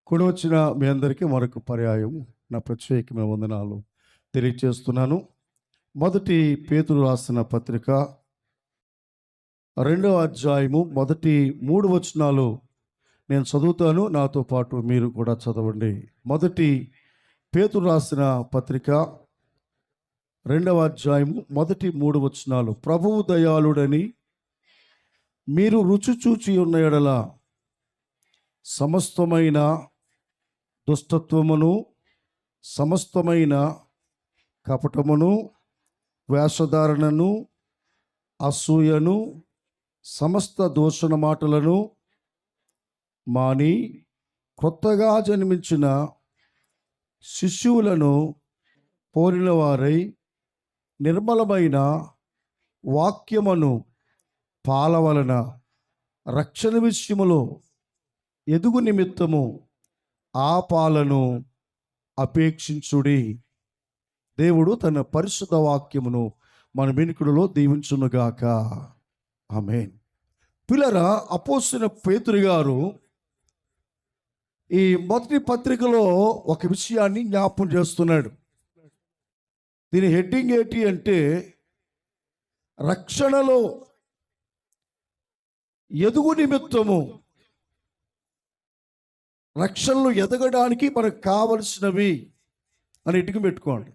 కూడి వచ్చిన మీ అందరికీ మరొక పర్యాయం నా ప్రత్యేకమైన వందనాలు తెలియజేస్తున్నాను. మొదటి పేతురు రాసిన పత్రిక 2వ అధ్యాయము మొదటి 3 వచనాలు నేను చదువుతాను. నాతో పాటు మీరు కూడా చదవండి. మొదటి పేతురు రాసిన పత్రిక 2వ అధ్యాయము మొదటి 3 వచనాలు. ప్రభువు దయాళుడని మీరు రుచి చూచి ఉన్న యెడల సమస్తమైన దుష్టత్వమును, సమస్తమైన కపటమును, వేషధారణను, అసూయను, సమస్త దూషణ మాటలను మాని కొత్తగా జన్మించిన శిశువులను పోలిన వారై నిర్మలమైన వాక్యమును పాలవలన రక్షణ విషయములో ఎదుగు నిమిత్తము ఆ పాలను అపేక్షించుడి. దేవుడు తన పరిశుద్ధ వాక్యమును మన వెనుకడులో దీవించునుగాక. ఆమేన్. పిల్లరా, అపోస్తలుడైన పేతురు గారు ఈ మొదటి పత్రికలో ఒక విషయాన్ని జ్ఞాపకం చేస్తున్నాడు. దీని హెడ్డింగ్ ఏంటి అంటే, రక్షణలో ఎదుగు నిమిత్తము. రక్షణలో ఎదగడానికి మనకు కావలసినవి అని ఇటుకు పెట్టుకోండి.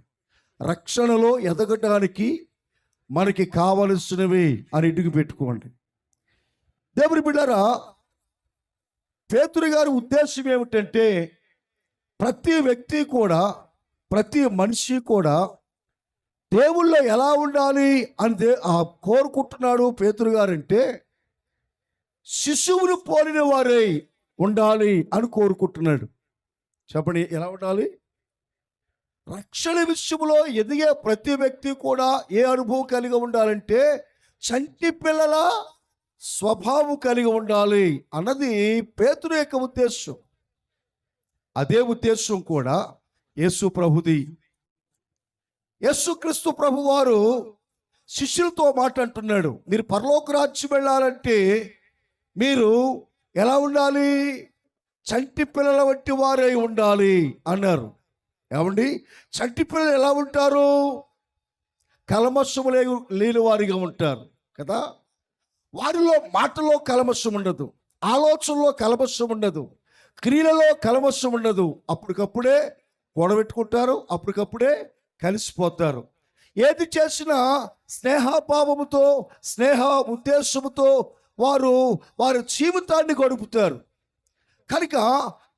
రక్షణలో ఎదగడానికి మనకి కావలసినవి అని ఇటుకు పెట్టుకోండి. దేవుని బిడ్డలారా, పేతురు గారి ఉద్దేశం ఏమిటంటే, ప్రతి వ్యక్తి కూడా, ప్రతి మనిషి కూడా దేవుళ్ళో ఎలా ఉండాలి అని కోరుకుంటున్నాడు పేతురు గారంటే, శిశువును పోలిన వారై ఉండాలి అని కోరుకుంటున్నాడు. చెప్పండి, ఎలా ఉండాలి? రక్షణ విషయంలో ఎదిగే ప్రతి వ్యక్తి కూడా ఏ అనుభవం కలిగి ఉండాలంటే, చంటి పిల్లల స్వభావం కలిగి ఉండాలి అన్నది పేతురు యొక్క ఉద్దేశం. అదే ఉద్దేశం కూడా యేసు ప్రభుది. యేసుక్రీస్తు ప్రభు వారు శిష్యులతో మాట అంటున్నాడు, మీరు పరలోక రాజ్యం వెళ్ళాలంటే మీరు ఎలా ఉండాలి? చంటి పిల్లల వంటి వారై ఉండాలి అన్నారు. ఏమండి, చంటి పిల్లలు ఎలా ఉంటారు? కల్మషము లేని వారిగా ఉంటారు కదా. వారిలో మాటలో కల్మషం ఉండదు, ఆలోచనలో కల్మషం ఉండదు, క్రియలలో కల్మషం ఉండదు. అప్పటికప్పుడే గొడవెట్టుకుంటారు, అప్పటికప్పుడే కలిసిపోతారు. ఏది చేసినా స్నేహభావముతో, స్నేహ ఉద్దేశముతో వారి జీవితాన్ని గడుపుతారు. కనుక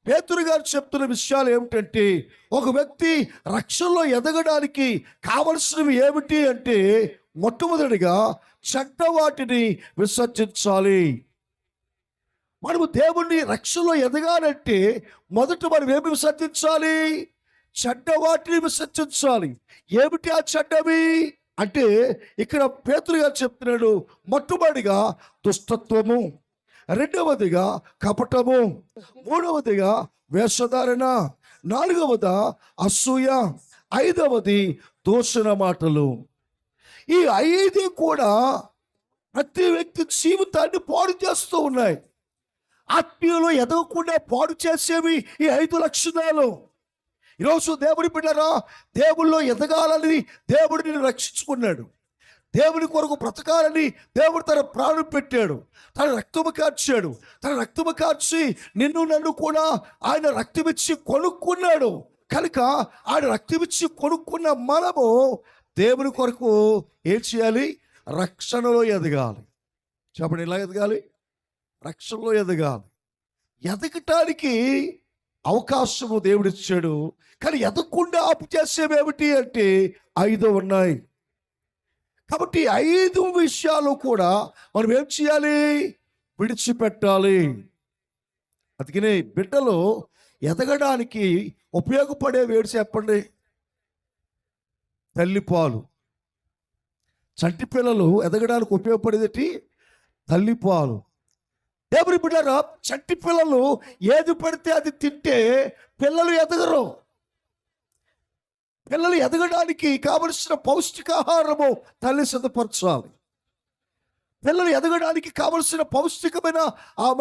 పేతురు గారు చెప్తున్న విషయాలు ఏమిటంటే, ఒక వ్యక్తి రక్షణలో ఎదగడానికి కావలసినవి ఏమిటి అంటే, మొట్టమొదటిగా చెడ్డ వాటిని విసర్జించాలి. మనము దేవుణ్ణి రక్షణలో ఎదగాలంటే మొదట మనం ఏమి విసర్జించాలి? చెడ్డ వాటిని విసర్జించాలి. ఏమిటి ఆ చెడ్డవి అంటే, ఇక్కడ పేతురు గారు చెప్తున్నాడు, మొట్టమొదటిగా దుష్టత్వము, రెండవదిగా కపటము, మూడవదిగా వేషధారణ, నాలుగవది అసూయ, ఐదవది దూషణ మాటలు. ఈ 5 కూడా ప్రతి వ్యక్తి జీవితాన్ని పాడు చేస్తూ ఉన్నాయి. ఆత్మీయులు ఎదగకుండా పాడు చేసేవి ఈ 5 లక్షణాలు. ఈరోజు దేవుని బిడ్డరా, దేవుల్లో ఎదగాలని దేవుడు నిన్ను రక్షించుకున్నాడు. దేవుని కొరకు బ్రతకాలని దేవుడు తన ప్రాణం పెట్టాడు, తన రక్తము కార్చాడు. తన రక్తము కార్చి నిన్ను నన్ను కూడా ఆయన రక్తమిచ్చి కొనుక్కున్నాడు. కనుక ఆయన రక్తమిచ్చి కొనుక్కున్న మనము దేవుని కొరకు ఏం చేయాలి? రక్షణలో ఎదగాలి. చెప్పండి, ఎలా ఎదగాలి? రక్షణలో ఎదగాలి. ఎదగటానికి అవకాశము దేవుడిచ్చాడు. కానీ ఎదగకుండా ఆపు చేసేవేమిటి అంటే 5 ఉన్నాయి. కాబట్టి 5 విషయాలు కూడా మనం ఏం చేయాలి? విడిచిపెట్టాలి. అందుకనే బిడ్డలు ఎదగడానికి ఉపయోగపడే వేడి చెప్పండి, తల్లిపాలు. చంటి పిల్లలు ఎదగడానికి ఉపయోగపడేది తల్లిపాలు. దేవుని బిడ్డలారా, చంటి పిల్లలు ఏది పడితే అది తింటే పిల్లలు ఎదగరు. పిల్లలు ఎదగడానికి కావలసిన పౌష్టికాహారము తల్లి సిద్ధపరచాలి. పిల్లలు ఎదగడానికి కావలసిన పౌష్టికమైన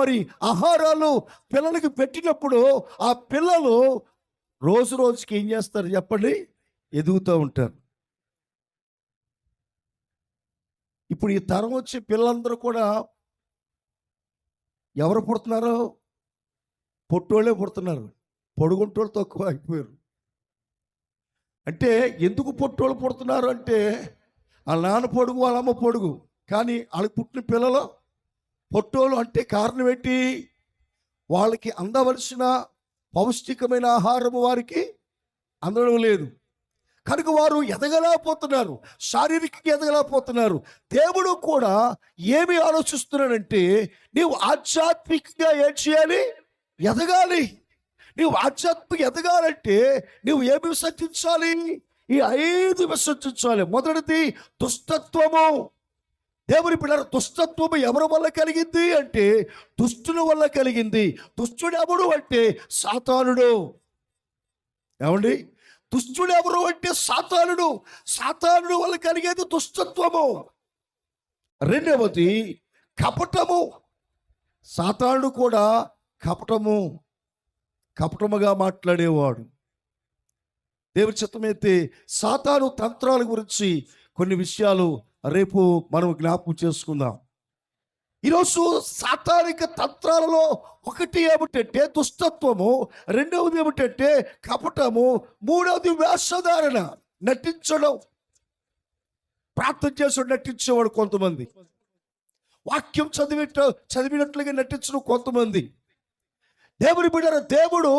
మరి ఆహారాలు పిల్లలకి పెట్టినప్పుడు ఆ పిల్లలు రోజు రోజుకి ఏం చేస్తారు చెప్పండి, ఎదుగుతూ ఉంటారు. ఇప్పుడు ఈ తరం వచ్చే పిల్లలందరూ కూడా ఎవరు పుడుతున్నారు? పొట్టోళ్ళే పుడుతున్నారు. పొడుగుంటోళ్ళు తక్కువ అయిపోయారు. అంటే ఎందుకు పొట్టోళ్ళు పుడుతున్నారు అంటే వాళ్ళ నాన్న పొడుగు, వాళ్ళ అమ్మ పొడుగు, కానీ వాళ్ళకి పుట్టిన పిల్లలు పొట్టోళ్ళు. అంటే కారణం ఏంటి? వాళ్ళకి అందవలసిన పౌష్టికమైన ఆహారం వారికి అందడం లేదు కనుక వారు ఎదగలేకపోతున్నారు, శారీరకంగా ఎదగలేకపోతున్నారు. దేవుడు కూడా ఏమి ఆలోచిస్తున్నాడంటే నీవు ఆధ్యాత్మికంగా ఏం చేయాలి? ఎదగాలి. నీవు ఆధ్యాత్మిక ఎదగాలంటే నువ్వు ఏమి విసర్జించాలి? ఈ 5 విసర్జించాలి. మొదటిది దుష్టత్వము. దేవుని పిల్లలు, దుష్టత్వము ఎవరి వల్ల కలిగింది అంటే దుష్టుల వల్ల కలిగింది. దుష్టుడు ఎవడు అంటే సాతానుడు. ఏమండి? దుష్టుడు ఎవరు అంటే సాతానుడు. సాతానుడు వల్ల కలిగేది దుష్టత్వము. రెండవది కపటము. సాతానుడు కూడా కపటముగా మాట్లాడేవాడు. దేవుని చిత్తమైతే సాతాను తంత్రాల గురించి కొన్ని విషయాలు రేపు మనం జ్ఞాపకం చేసుకుందాం. ఈరోజు సాతానిక తంత్రాలలో ఒకటి ఏమిటంటే దుష్టత్వము, రెండవది ఏమిటంటే కపటము, మూడవది వేషధారణ, నటించడం. ప్రార్థన చేసి నటించేవాడు కొంతమంది, వాక్యం చదివినట్లుగా నటించడం కొంతమంది. దేవుని బిడ్డల, దేవుడు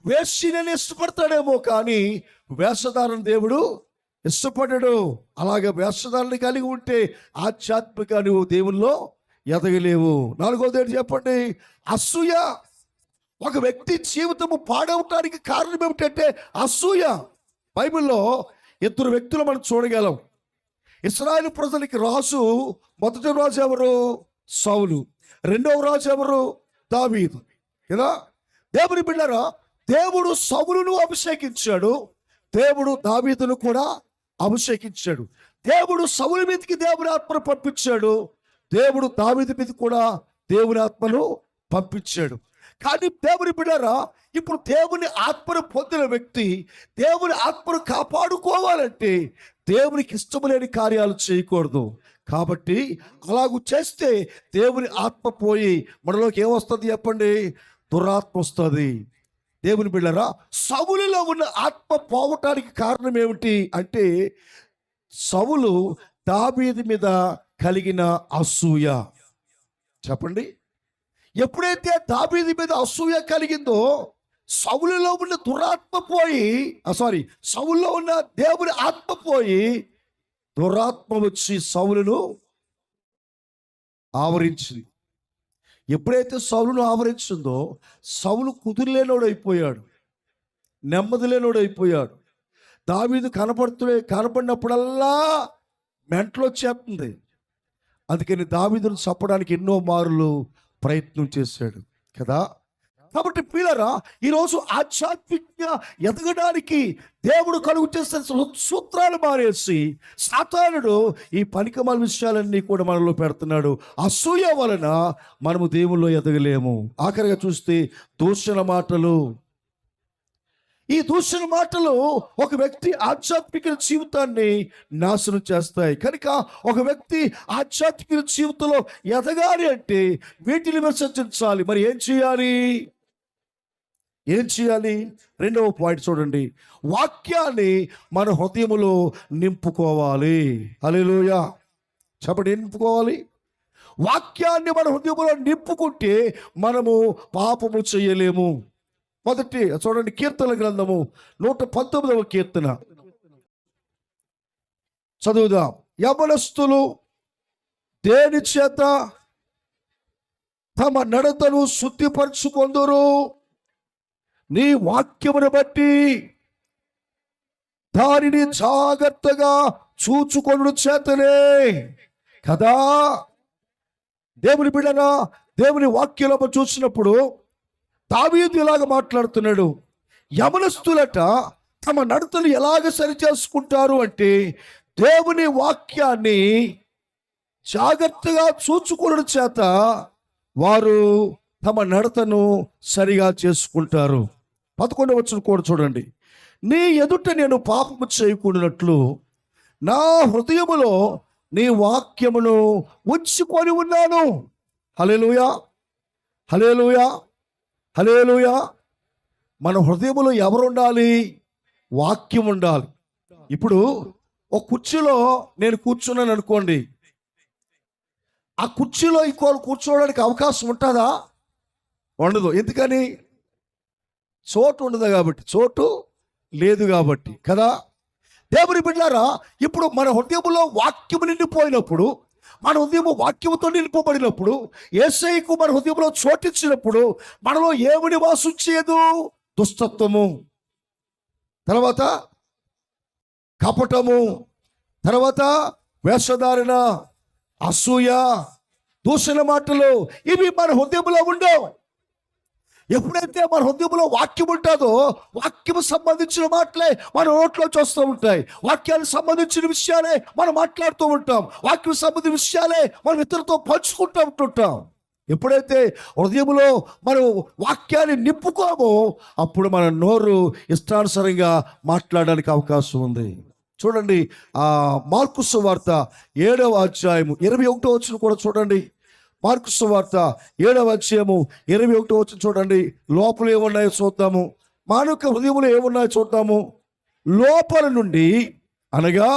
వేశ్యని ఇష్టపడతాడేమో కానీ వేషధారణ దేవుడు ఇష్టపడడు. అలాగే వేషధారణ కలిగి ఉంటే ఆధ్యాత్మిక నువ్వు దేవుల్లో ఎదగలేవు. 4వది చెప్పండి, అసూయ. ఒక వ్యక్తి జీవితము పాడవటానికి కారణం ఏమిటంటే అసూయ. బైబిల్లో 2 వ్యక్తులు మనం చూడగలం. ఇశ్రాయేలు ప్రజలకి రాజు, మొదటి రాజు ఎవరు? సౌలు. రెండవ రాజు ఎవరు? దావీదు కదా. దేవుని బిడ్డరా, దేవుడు సౌలును అభిషేకించాడు, దేవుడు దావీదును కూడా అభిషేకించాడు. దేవుడు సౌలు మీదకి దేవుని ఆత్మను పంపించాడు, దేవుడు దావీదు మీద కూడా దేవుని ఆత్మను పంపించాడు. కానీ దేవుని బిడ్డరా, ఇప్పుడు దేవుని ఆత్మను పొందిన వ్యక్తి దేవుని ఆత్మను కాపాడుకోవాలంటే దేవునికి ఇష్టం లేని కార్యాలు చేయకూడదు. కాబట్టి అలాగూ చేస్తే దేవుని ఆత్మ పోయి మనలోకి ఏమొస్తుంది చెప్పండి? దురాత్మ వస్తుంది. దేవుని బిడ్డరా, సౌలులో ఉన్న ఆత్మ పోవటానికి కారణం ఏమిటి అంటే సౌలు దావీదు మీద కలిగిన అసూయ. చెప్పండి. ఎప్పుడైతే దావీదు మీద అసూయ కలిగిందో సౌలులో ఉన్న దురాత్మ పోయి, సౌలులో ఉన్న దేవుని ఆత్మ పోయి దురాత్మ వచ్చి సౌలును ఆవరించింది. ఎప్పుడైతే సౌలును ఆవరించిందో సౌలు కుదురులేనోడు అయిపోయాడు, నెమ్మది లేనోడు అయిపోయాడు. దావీదు కనపడినప్పుడల్లా మెంటలు వచ్చేస్తుంది. అందుకని దావీదును చంపడానికి ఎన్నో మారులు ప్రయత్నం చేశాడు కదా. కాబట్టి పిల్లరా, ఈరోజు ఆధ్యాత్మికంగా ఎదగడానికి దేవుడు కలుగు చేసిన సూత్రాలు మారేసి సాతానుడు ఈ పనికిమాల విషయాలన్నీ కూడా మనలో పెడుతున్నాడు. అసూయ వలన మనము దేవుల్లో ఎదగలేము. ఆఖరిగా చూస్తే దూషణ మాటలు. ఈ దూషణ మాటలు ఒక వ్యక్తి ఆధ్యాత్మిక జీవితాన్ని నాశనం చేస్తాయి. కనుక ఒక వ్యక్తి ఆధ్యాత్మిక జీవితంలో ఎదగాలి అంటే వీటిని విసర్జించాలి. మరి ఏం చేయాలి? రెండవ పాయింట్ చూడండి, వాక్యాన్ని మన హృదయములో నింపుకోవాలి. హల్లెలూయా చెప్పండి. నింపుకోవాలి. వాక్యాన్ని మన హృదయములో నింపుకుంటే మనము పాపము చేయలేము. మొదటి చూడండి, కీర్తన గ్రంథము 119వ కీర్తన చదువుదాం. యవనస్తులు దేని చేత తమ నడతను శుద్ధిపరచుకొందురు? నీ వాక్యమును బట్టి దానిని జాగ్రత్తగా చూచుకొనుడు చేతనే కదా. దేవుని బిడ్డనా, దేవుని వాక్యంలో చూసినప్పుడు దావీదు ఇలాగ మాట్లాడుతున్నాడు. యవనస్తులట తమ నడతలు ఎలాగ సరి చేసుకుంటారు అంటే దేవుని వాక్యాన్ని జాగ్రత్తగా చూచుకోవడం చేత వారు తమ నడతను సరిగా చేసుకుంటారు. 11వ వచనం కూడా చూడండి. నీ ఎదుట నేను పాపము చేయకూడనట్లు నా హృదయములో నీ వాక్యమును ఉంచుకొని ఉన్నాను. హల్లెలూయా, హల్లెలూయా, హల్లెలూయా. మన హృదయములో ఎవరు ఉండాలి? వాక్యం ఉండాలి. ఇప్పుడు ఒక కుర్చీలో నేను కూర్చున్నాను అనుకోండి, ఆ కుర్చీలో ఇంకోళ్ళు కూర్చోవడానికి అవకాశం ఉంటుందా? ఉండదు. ఎందుకని? చోటు ఉండదు కాబట్టి, చోటు లేదు కాబట్టి కదా. దేవుని బిడ్డలారా, ఇప్పుడు మన హృదయంలో వాక్యము నిండిపోయినప్పుడు, మన హృదయము వాక్యముతో నిండిపోబడినప్పుడు, యేసయ్యకు మన హృదయంలో చోటిచ్చినప్పుడు మనలో ఏమి నివాసించేదు? దుష్టత్వము, తర్వాత కపటము, తర్వాత వేషధారణ, అసూయ, దూషణ మాటలు, ఇవి మన హృదయంలో ఉండవు. ఎప్పుడైతే మన హృదయంలో వాక్యం ఉంటుందో, వాక్యము సంబంధించిన మాటలే మన నోట్లోంచి వస్తూ ఉంటాయి. వాక్యానికి సంబంధించిన విషయాలే మనం మాట్లాడుతూ ఉంటాం. వాక్యం సంబంధించిన విషయాలే మనం ఇతరులతో పంచుకుంటూ ఉంటుంటాం. ఎప్పుడైతే హృదయంలో మనం వాక్యాన్ని నింపుకోమో, అప్పుడు మన నోరు ఇష్టానుసారంగా మాట్లాడడానికి అవకాశం ఉంది. చూడండి, మార్కు సువార్త 7వ అధ్యాయము 21వ వచనం కూడా చూడండి. మార్కు సువార్త 7వ అధ్యాయము 21వ వచనం చూడండి. లోపల ఏమున్నాయో చూద్దాము. మానవ హృదయంలో ఏమున్నాయో చూద్దాము. లోపల నుండి అనగా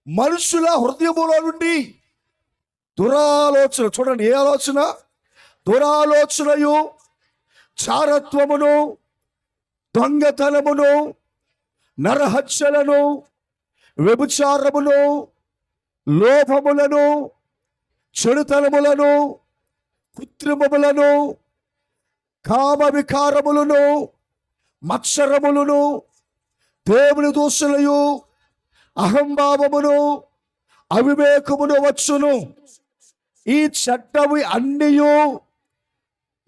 మనుషుల హృదయములో నుండి దురాలోచన, చూడండి, ఏ ఆలోచన? దురాలోచనయు, చారత్వమును, దొంగతనమును, నరహత్యలను, వ్యభిచారమును, లోభములను, చెడుతనములను, కృత్రిమములను, కామ వికారములను, మత్సరములను, దేవుని దూషణయు, అహంభావమును, అవివేకమును వచ్చును. ఈ చెడ్డవి అన్నియు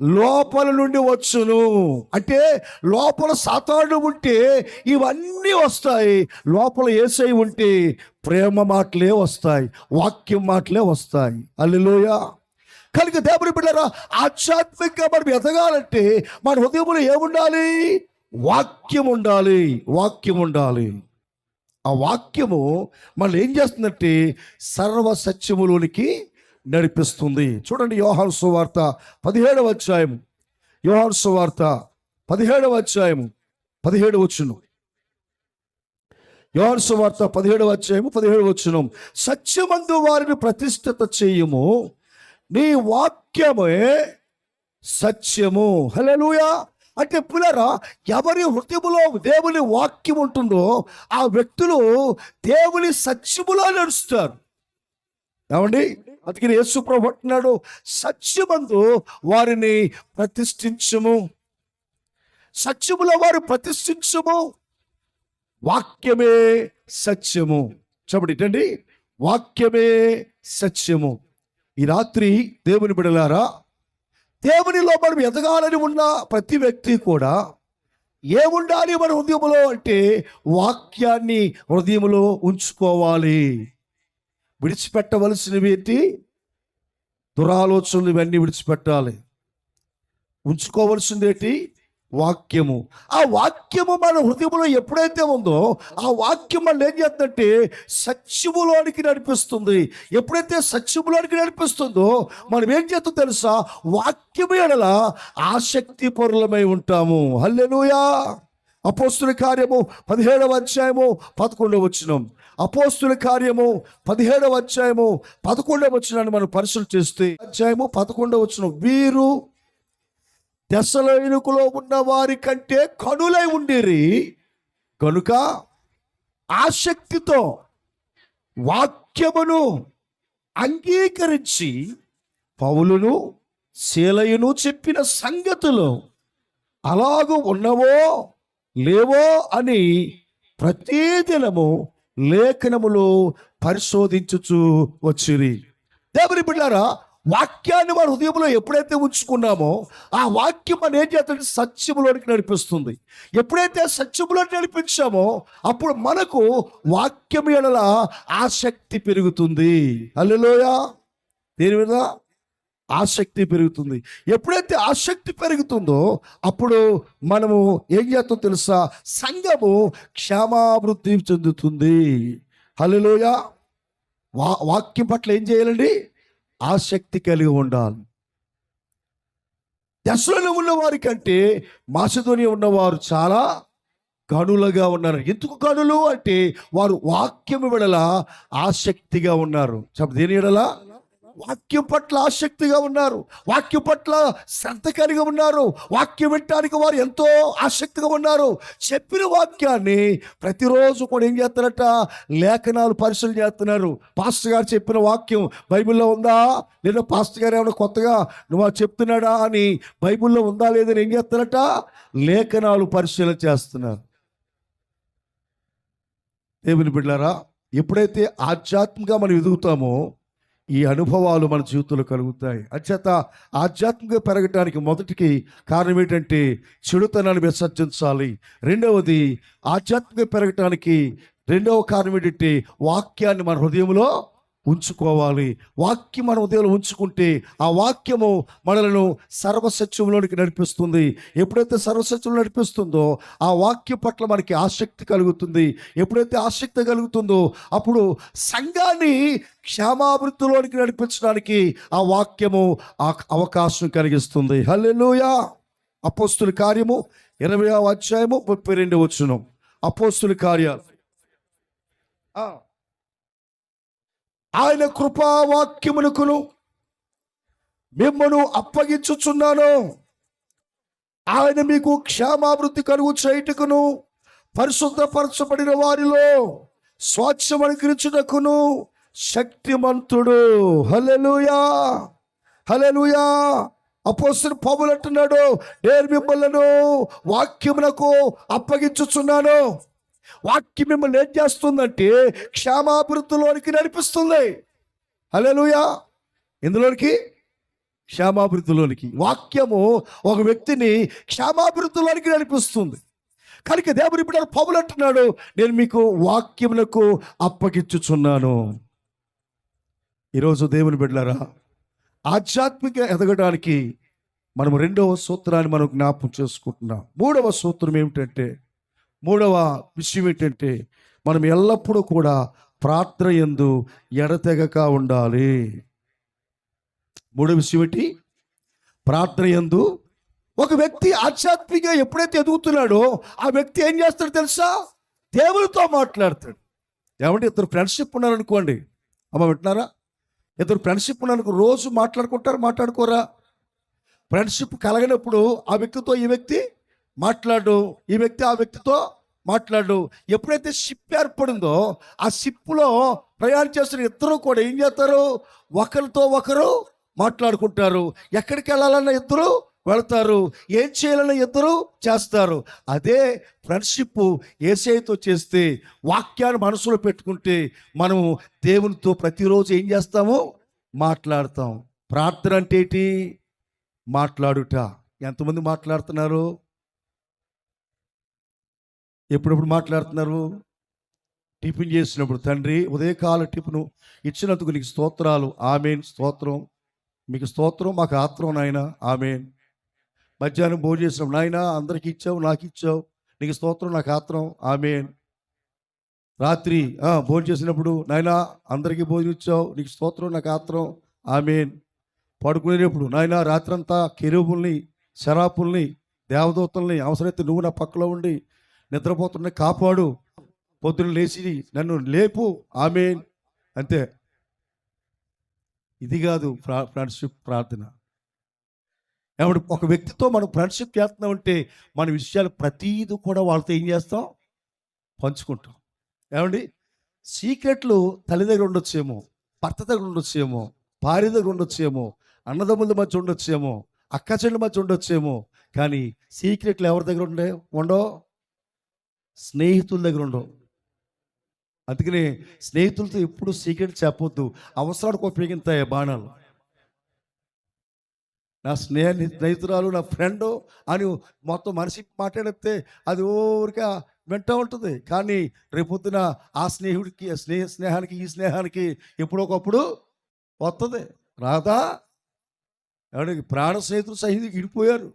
లోపల నుండి వచ్చును. అంటే లోపల సాతాను ఉంటే ఇవన్నీ వస్తాయి, లోపల యేసయ్య ఉంటే ప్రేమ మాటలే వస్తాయి, వాక్యం మాటలే వస్తాయి. హల్లెలూయా. కనుక దేవుని బిడ్డలారా, ఆధ్యాత్మికంగా మనం ఎదగాలంటే మన హృదయంలో ఏముండాలి? వాక్యం ఉండాలి, వాక్యం ఉండాలి. ఆ వాక్యము మనల్ని ఏం చేస్తుందంటే సర్వ సత్యములోనికి నడిపిస్తుంది. చూడండి, యోహాను సువార్త 17వ అధ్యాయము, యోహాను సువార్త 17వ అధ్యాయము 17వ వచనం. యోహాను సువార్త 17వ అధ్యాయము 17వ వచనం. సత్యమందు వారిని ప్రతిష్ఠిత చేయుము, నీ వాక్యమే సత్యము. హల్లెలూయా. అంటే పిల్లరా, ఎవరి హృదయములో దేవుని వాక్యం ఉంటుందో ఆ వ్యక్తులు దేవుని సత్యములో నడుస్తారు. ఏమండి? అందుకని యేసు ప్రభువు అంటున్నాడు, సత్యమందు వారిని ప్రతిష్ఠించుము, సత్యములో వారు ప్రతిష్ఠించుము, వాక్యమే సత్యము. చెప్పండి, వాక్యమే సత్యము. ఈ రాత్రి దేవుని బిడ్డలారా, దేవునిలో మనం ఎదగాలని ఉన్న ప్రతి వ్యక్తి కూడా ఏముండాలి మన హృదయంలో అంటే వాక్యాన్ని హృదయంలో ఉంచుకోవాలి. విడిచిపెట్టవలసినవి ఏంటి? దురాలోచనలు, ఇవన్నీ విడిచిపెట్టాలి. ఉంచుకోవలసింది ఏంటి? వాక్యము. ఆ వాక్యము మన హృదయంలో ఎప్పుడైతే ఉందో ఆ వాక్యం మనం ఏం చేస్తుందంటే సత్యములోనికి నడిపిస్తుంది. ఎప్పుడైతే సత్యములోనికి నడిపిస్తుందో మనం ఏం చేస్తాం తెలుసా? వాక్యము ఎడల ఆసక్తి పరులమై ఉంటాము. హల్లెలూయా. అపోస్తుల కార్యము 17వ అధ్యాయము 11వ వచనం. అపోస్తుల కార్యము 17వ అధ్యాయము 11వ వచనాన్ని మనం పరిశీలన చేస్తే, అధ్యాయము 11వ వచనం, వీరు దెస్సలోనికలో ఉన్న వారి కంటే కనులై ఉండిరి కనుక ఆసక్తితో వాక్యమును అంగీకరించి పౌలును శీలయును చెప్పిన సంగతులు అలాగూ ఉన్నవో లేవో అని ప్రతిదినము లేఖనములో పరిశోధించుచు వచ్చిరి. దేవుని బిడ్డలారా, వాక్యాన్ని మన హృదయంలో ఎప్పుడైతే ఉంచుకున్నామో ఆ వాక్యం మనం ఏం చేస్తుంటే సత్యములోనికి నడిపిస్తుంది. ఎప్పుడైతే సత్యములోకి నడిపించామో అప్పుడు మనకు వాక్యం ఎడల ఆసక్తి పెరుగుతుంది. హల్లెలూయా. దేని మీద ఆసక్తి పెరుగుతుంది. ఎప్పుడైతే ఆసక్తి పెరుగుతుందో అప్పుడు మనము ఏం చేస్తాం తెలుసా, సంఘము క్షేమాభివృద్ధి చెందుతుంది. హల్లెలూయా. వాక్యం పట్ల ఏం చేయాలండి, ఆసక్తి కలిగి ఉండాలి. దశలో ఉన్నవారి కంటే మాసిదోనియ ఉన్నవారు చాలా గనులుగా ఉన్నారు. ఎందుకు గనులు అంటే వారు వాక్యం వెడల ఆసక్తిగా ఉన్నారు. దేని ఎడల, వాక్యం పట్ల ఆసక్తిగా ఉన్నారు, వాక్యం పట్ల శ్రద్ధ కలిగి ఉన్నారు, వాక్యం వినటానికి వారు ఎంతో ఆసక్తిగా ఉన్నారు. చెప్పిన వాక్యాన్ని ప్రతిరోజు కూడా ఏం చేస్తారట, లేఖనాలు పరిశీలన చేస్తున్నారు. పాస్టర్ గారు చెప్పిన వాక్యం బైబిల్లో ఉందా లేదా, పాస్టర్ గారు ఏమైనా కొత్తగా నువ్వు చెప్తున్నాడా అని బైబిల్లో ఉందా లేదని ఏం చేస్తారట, లేఖనాలు పరిశీలన చేస్తున్నారు. దేవుని బిడ్డలారా, ఎప్పుడైతే ఆధ్యాత్మికంగా మనం ఎదుగుతామో ఈ అనుభవాలు మన జీవితంలో కలుగుతాయి. అంచేత ఆధ్యాత్మికంగా పెరగటానికి మొదటికి కారణం ఏంటంటే చెడుతనాన్ని విసర్జించాలి. రెండవది ఆధ్యాత్మికంగా పెరగటానికి రెండవ కారణం ఏంటంటే వాక్యాన్ని మన హృదయంలో ఉంచుకోవాలి. వాక్యం మన హృదయంలో ఉంచుకుంటే ఆ వాక్యము మనలను సర్వసత్యంలోనికి నడిపిస్తుంది. ఎప్పుడైతే సర్వసత్యంలో నడిపిస్తుందో ఆ వాక్యం పట్ల మనకి ఆసక్తి కలుగుతుంది. ఎప్పుడైతే ఆసక్తి కలుగుతుందో అప్పుడు సంఘాన్ని క్షేమాభివృద్ధిలోనికి నడిపించడానికి ఆ వాక్యము అవకాశం కలిగిస్తుంది. హల్లెలూయా. అపోస్తుల కార్యము 20వ అధ్యాయము 32వ వచనం. అపోస్తుల కార్యాలు. ఆయన కృపావాక్యమునకును మిమ్మను అప్పగించుచున్నాను. ఆయన మీకు క్షేమాభివృద్ధి కలుగు చేయుటకును పరిశుద్ధపరచబడిన వారిలో స్వాస్థ్యం అనుగ్రహించుటకును శక్తిమంతుడు. హల్లెలూయా. హల్లెలూయా. అపోస్తలుడు పౌలు అంటున్నాడు, నేను మిమ్మల్ని వాక్యమునకు అప్పగించుచున్నాను. వాక్యం మిమ్మల్ని ఏం చేస్తుందంటే క్షేమాభివృద్ధిలోనికి నడిపిస్తుంది. హల్లెలూయా. ఇందులోనికి, క్షేమాభివృద్ధిలోనికి. వాక్యము ఒక వ్యక్తిని క్షేమాభివృద్ధిలోనికి నడిపిస్తుంది. కనుక దేవుని బిడ్డలు పౌలు అంటున్నాడు, నేను మీకు వాక్యములకు అప్పగించుచున్నాను. ఈరోజు దేవుని బిడ్డలారా, ఆధ్యాత్మిక ఎదగడానికి మనం రెండవ సూత్రాన్ని మనం జ్ఞాపకం చేసుకుంటున్నాం. మూడవ సూత్రం ఏమిటంటే, మూడవ విషయం ఏంటంటే మనం ఎల్లప్పుడూ కూడా ప్రార్థన యందు ఎడతెగక ఉండాలి. మూడవ విషయం ఏంటి, ప్రార్థన యందు. ఒక వ్యక్తి ఆధ్యాత్మికంగా ఎప్పుడైతే ఎదుగుతున్నాడో ఆ వ్యక్తి ఏం చేస్తాడు తెలుసా, దేవునితో మాట్లాడతాడు. ఏమంటే ఇద్దరు ఫ్రెండ్షిప్ ఉన్నారనుకోండి, అమ్మ వింటున్నారా, ఇద్దరు ఫ్రెండ్షిప్ ఉన్నారనుకో, రోజు మాట్లాడుకోరా? ఫ్రెండ్షిప్ కలగనప్పుడు ఆ వ్యక్తితో ఈ వ్యక్తి మాట్లాడు, ఈ వ్యక్తి ఆ వ్యక్తితో మాట్లాడు. ఎప్పుడైతే షిప్ ఏర్పడిందో ఆ షిప్లో ప్రయాణం చేస్తున్న ఇద్దరు కూడా ఏం చేస్తారు, ఒకరితో ఒకరు మాట్లాడుకుంటారు. ఎక్కడికి వెళ్ళాలన్న ఇద్దరు వెళతారు, ఏం చేయాలన్న ఇద్దరు చేస్తారు. అదే ఫ్రెండ్షిప్ యేసయ్యతో చేస్తే, వాక్యాన్ని మనసులో పెట్టుకుంటే మనం దేవునితో ప్రతిరోజు ఏం చేస్తాము, మాట్లాడతాం. ప్రార్థన అంటే ఏంటి, మాట్లాడుట. ఎంతమంది మాట్లాడుతున్నారు, ఎప్పుడెప్పుడు మాట్లాడుతున్నారు? టిఫిన్ చేసినప్పుడు, తండ్రి ఉదయకాల టిఫిన్ ఇచ్చినందుకు నీకు స్తోత్రాలు, ఆమేన్. స్తోత్రం, మీకు స్తోత్రం, మాకు ఆత్రం నాయన, ఆమేన్. మధ్యాహ్నం భోజనం చేసినప్పుడు, నాయన అందరికి ఇచ్చావు, నాకు ఇచ్చావు, నీకు స్తోత్రం, నాకు ఆత్రం, ఆమేన్. రాత్రి భోజనం చేసినప్పుడు, నాయన అందరికీ భోజనం ఇచ్చావు, నీకు స్తోత్రం, నాకు ఆత్రం, ఆమేన్. పడుకునేటప్పుడు, నాయన రాత్రంతా కెరూబుల్ని, శరాపుల్ని, దేవదూతల్ని అవసరమైతే నువ్వు నా పక్కలో ఉండి నిద్రపోతున్న కాపాడు, పొద్దున లేచి నన్ను లేపు, ఆమేన్. అంతే. ఇది కాదు ఫ్రెండ్షిప్ ప్రార్థన. ఏమంటే ఒక వ్యక్తితో మనం ఫ్రెండ్షిప్ చేస్తున్నామంటే మన విషయాలు ప్రతీది కూడా వాళ్ళతో ఏం చేస్తాం, పంచుకుంటాం. ఏమండి, సీక్రెట్లు తల్లి దగ్గర ఉండొచ్చేమో, భర్త దగ్గర ఉండొచ్చేమో, భార్య దగ్గర ఉండొచ్చేమో, అన్నదమ్ముల మధ్య ఉండొచ్చేమో, అక్క చెల్లి మధ్య ఉండొచ్చేమో, కానీ సీక్రెట్లు ఎవరి దగ్గర ఉండవు, స్నేహితుల దగ్గర ఉండవు. అందుకనే స్నేహితులతో ఎప్పుడు సీక్రెట్ చెప్పొద్దు, అవసరానికి ఉపయోగిస్తాయి బాణాలు. నా స్నేహితురాలు, నా ఫ్రెండు అని మొత్తం మనిషి మాట్లాడితే అది ఊరికే వింటూ ఉంటుంది. కానీ రేపొద్దున ఆ స్నేహితుడికి స్నేహానికి ఈ స్నేహానికి ఎప్పుడొకప్పుడు వస్తుంది, రాదా? ఎవరికి ప్రాణ స్నేహితులు సహితం ఇడిపోయారు.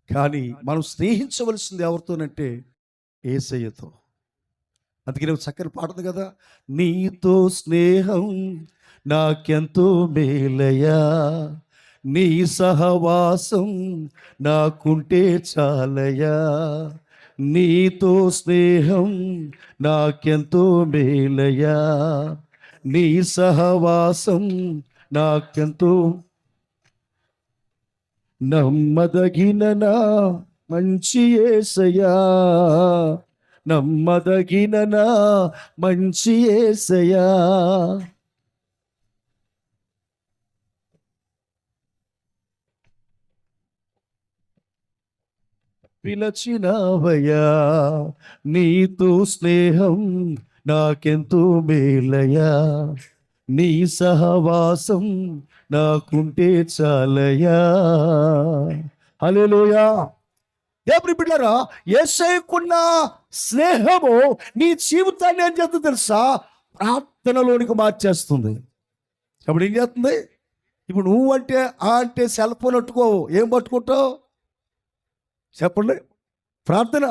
కానీ మనం స్నేహించవలసింది ఎవరితోనంటే యేసయ్యతో. అందుకే నేను చక్కని పాడుతుంది కదా, నీతో స్నేహం నాకెంతో మేలయ్యా, నీ సహవాసం నాకుంటే చాలయ్యా, నీతో స్నేహం నాకెంతో మేలయ్యా, నీ సహవాసం నాకెంతో నమ్మదగిన నా మంచి యేసయ్యా, నమ్మదగిన నా మంచి యేసయ్యా. పిలచినవయ్యా, నీతో స్నేహం నాకెంతో మేలయ్యా, నీ సహవాసం నాకుంటే చాలయ్యా. హల్లెలూయా. దేవుని బిడ్డలారా, యేసయ్యకున్న స్నేహము నీ జీవితాన్ని ఏం చేస్తుంది తెలుసా? ప్రార్థనలోనికి మార్చేస్తుంది. అప్పుడు ఏం చేస్తుంది? ఇప్పుడు నువ్వు అంటే సెల్ ఫోన్ పట్టుకోవు, ఏం పట్టుకుంటావు చెప్పండి? ప్రార్థన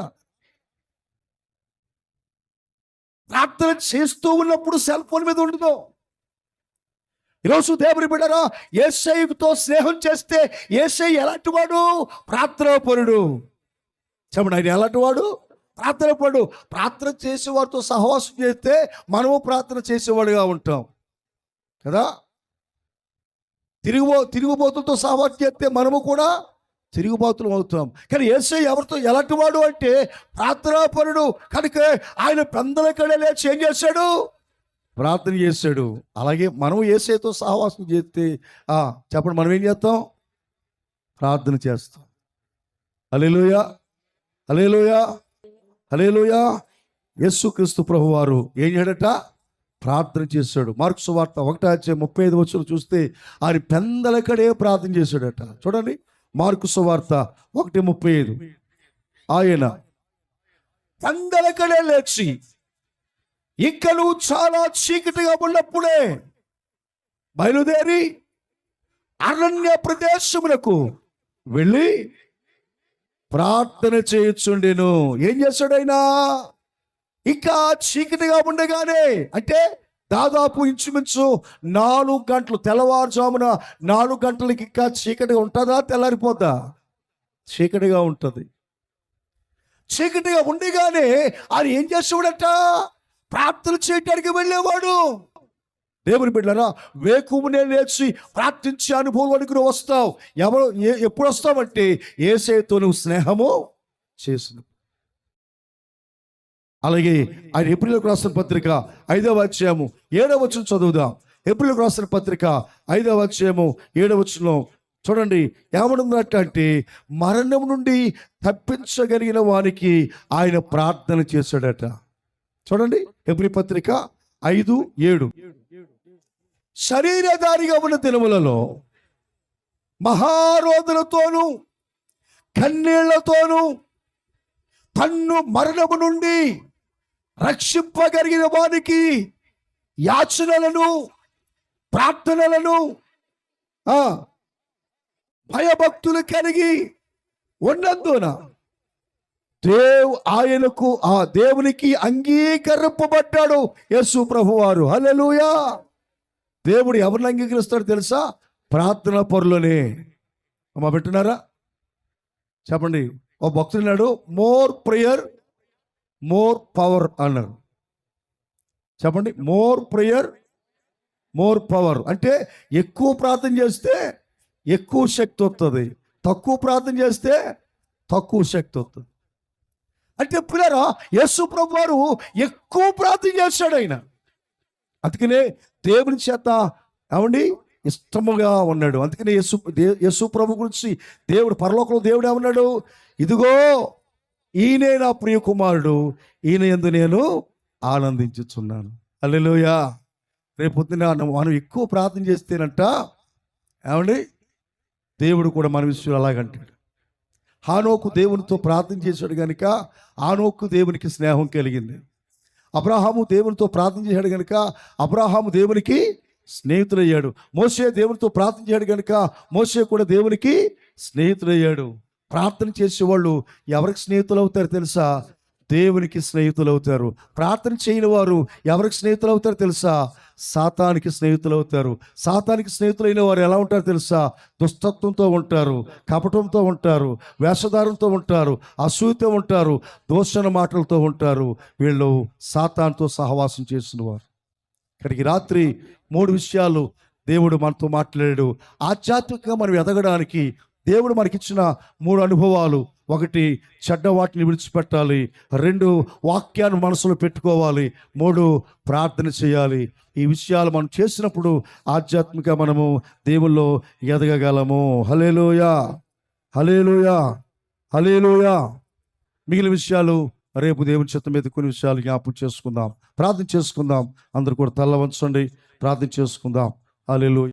చేస్తూ ఉన్నప్పుడు సెల్ ఫోన్ మీద ఉండదు. ఈరోజు దేవుని బిడ్డరా, యేసయ్యతో స్నేహం చేస్తే యేసయ్య ఎలాంటి వాడు? ప్రార్థనాపరుడు. చెప్పండి, ఆయన ఎలాంటి వాడు? ప్రార్థనాపరుడు. ప్రార్థన చేసేవాడితో సహవాసం చేస్తే మనము ప్రార్థన చేసేవాడుగా ఉంటాం కదా. తిరుగుబోతులతో సహవాసం చేస్తే మనము కూడా తిరుగుబాతులు అవుతాం. కానీ యేసయ్య ఎవరితో ఎలాంటి వాడు అంటే ప్రార్థనాపరుడు. కనుక ఆయన పెందలకడే లేచి ఏం చేశాడు? ప్రార్థన చేశాడు. అలాగే మనం యేసయ్యతో సహవాసం చేస్తే చెప్పండి, మనం ఏం చేస్తాం? ప్రార్థన చేస్తాం. హల్లెలూయా, హల్లెలూయా, హల్లెలూయా. యేసుక్రీస్తు ప్రభువారు ఏం చేయడట? ప్రార్థన చేశాడు. మార్కు సువార్త 1:35 చూస్తే ఆయన పెందలకడే ప్రార్థన చేశాడట. చూడండి, మార్కు సువార్త 1:35. ఆయన పెందలకడే లేచి, ఇంకా నువ్వు చాలా చీకటిగా ఉన్నప్పుడే బయలుదేరి అరణ్య ప్రదేశములకు వెళ్ళి ప్రార్థన చేయొచ్చుండెను. ఏం చేశాడైనా? ఇంకా చీకటిగా ఉండగానే, అంటే దాదాపు ఇంచుమించు 4 గంటలు, తెల్లవారుజామున 4 గంటలకి ఇంకా చీకటిగా ఉంటుందా? తెల్లారిపోద్దా? చీకటిగా ఉంటుంది. చీకటిగా ఉండగానే ఆయన ఏం చేసేవాడట? ప్రార్థన చేయడానికి వెళ్ళేవాడు. దేవుని బిడ్డలారా, వేకువనే లేచి ప్రార్థించే అనుభవానికి నువ్వు వస్తావు. ఎప్పుడు వస్తావంటే యేసయ్యతో నువ్వు స్నేహము చేసిన. అలాగే ఆయన హెబ్రీయులకు రాసిన పత్రిక 5:7 చదువుదాం. హెబ్రీయులకు రాసిన పత్రిక 5:7 చూడండి, ఏమనున్నట్టు మరణం నుండి తప్పించగలిగిన వానికి ఆయన ప్రార్థన చేశాడట. చూడండి, హెబ్రీ పత్రిక 5:7. శరీరధారిగా ఉన్న దినములలో మహారోధనతోనూ కన్నీళ్లతోనూ తన్ను మరణము నుండి రక్షింపగలిగిన వానికి యాచనలను, ప్రార్థనలను, భయభక్తులు కలిగి ఉన్నందున దేవునికి అంగీకరింపబడ్డాడు యేసు ప్రభువారు. హల్లెలూయా. దేవుడు ఎవరిని అంగీకరిస్తాడు తెలుసా? ప్రార్థనా పరులనే. అమ్మా పెట్టున్నారా? చెప్పండి. ఓ భక్తుడు అన్నాడు, మోర్ ప్రేయర్ మోర్ పవర్ అన్నారు. చెప్పండి, మోర్ ప్రేయర్ మోర్ పవర్. అంటే ఎక్కువ ప్రార్థన చేస్తే ఎక్కువ శక్తి వస్తుంది, తక్కువ ప్రార్థన చేస్తే తక్కువ శక్తి వస్తుంది. అంటే పిల్లరా, యేసు ప్రభు వారు ఎక్కువ ప్రార్థన చేశాడు ఆయన. అందుకనే దేవుని చేత ఏమండి ఇష్టముగా ఉన్నాడు. అందుకనే యేసు ప్రభు గురించి దేవుడు, పరలోకంలో దేవుడు ఏమన్నాడు? ఇదిగో ఈయనే నా ప్రియ కుమారుడు, ఈయన యందు నేను ఆనందించుచున్నాను. హల్లెలూయా. రేపొద్దున మనం ఎక్కువ ప్రార్థన చేస్తేనంట ఏమండి, దేవుడు కూడా మన విషయంలో అలాగంటాడు. హానోకు దేవునితో ప్రార్థన చేశాడు కనుక హానోకు దేవునికి స్నేహం కలిగింది. అబ్రాహాము దేవునితో ప్రార్థన చేశాడు కనుక అబ్రాహాము దేవునికి స్నేహితుడయ్యాడు. మోషే దేవునితో ప్రార్థన చేశాడు కనుక మోషే కూడా దేవునికి స్నేహితుడయ్యాడు. ప్రార్థన చేసేవాళ్ళు ఎవరికి స్నేహితులు అవుతారు తెలుసా? దేవునికి స్నేహితులు అవుతారు. ప్రార్థన చేయని వారు ఎవరికి స్నేహితులు అవుతారు తెలుసా? సాతానికి స్నేహితులు అవుతారు. సాతానికి స్నేహితులైన వారు ఎలా ఉంటారు తెలుసా? దుస్తత్వంతో ఉంటారు, కపటంతో ఉంటారు, వేషధారంతో ఉంటారు, అసూయతో ఉంటారు, దూషణ మాటలతో ఉంటారు. వీళ్ళు సాతానుతో సహవాసం చేసిన వారు. ఇక్కడికి రాత్రి 3 విషయాలు దేవుడు మనతో మాట్లాడాడు. ఆధ్యాత్మికంగా మనం ఎదగడానికి దేవుడు మనకిచ్చిన 3 అనుభవాలు. 1, చెడ్డ వాటిని విడిచిపెట్టాలి. 2, వాక్యాన్ని మనసులో పెట్టుకోవాలి. 3, ప్రార్థన చేయాలి. ఈ విషయాలు మనం చేసినప్పుడు ఆధ్యాత్మిక మనము దేవుల్లో ఎదగగలము. హల్లెలూయా, హల్లెలూయా, హల్లెలూయా. మిగిలిన విషయాలు రేపు దేవుని చిత్తం మీద కొన్ని విషయాలు జ్ఞాపకం చేసుకుందాం. ప్రార్థన చేసుకుందాం. అందరూ కూడా తల వంచండి, ప్రార్థన చేసుకుందాం. హల్లెలూయా.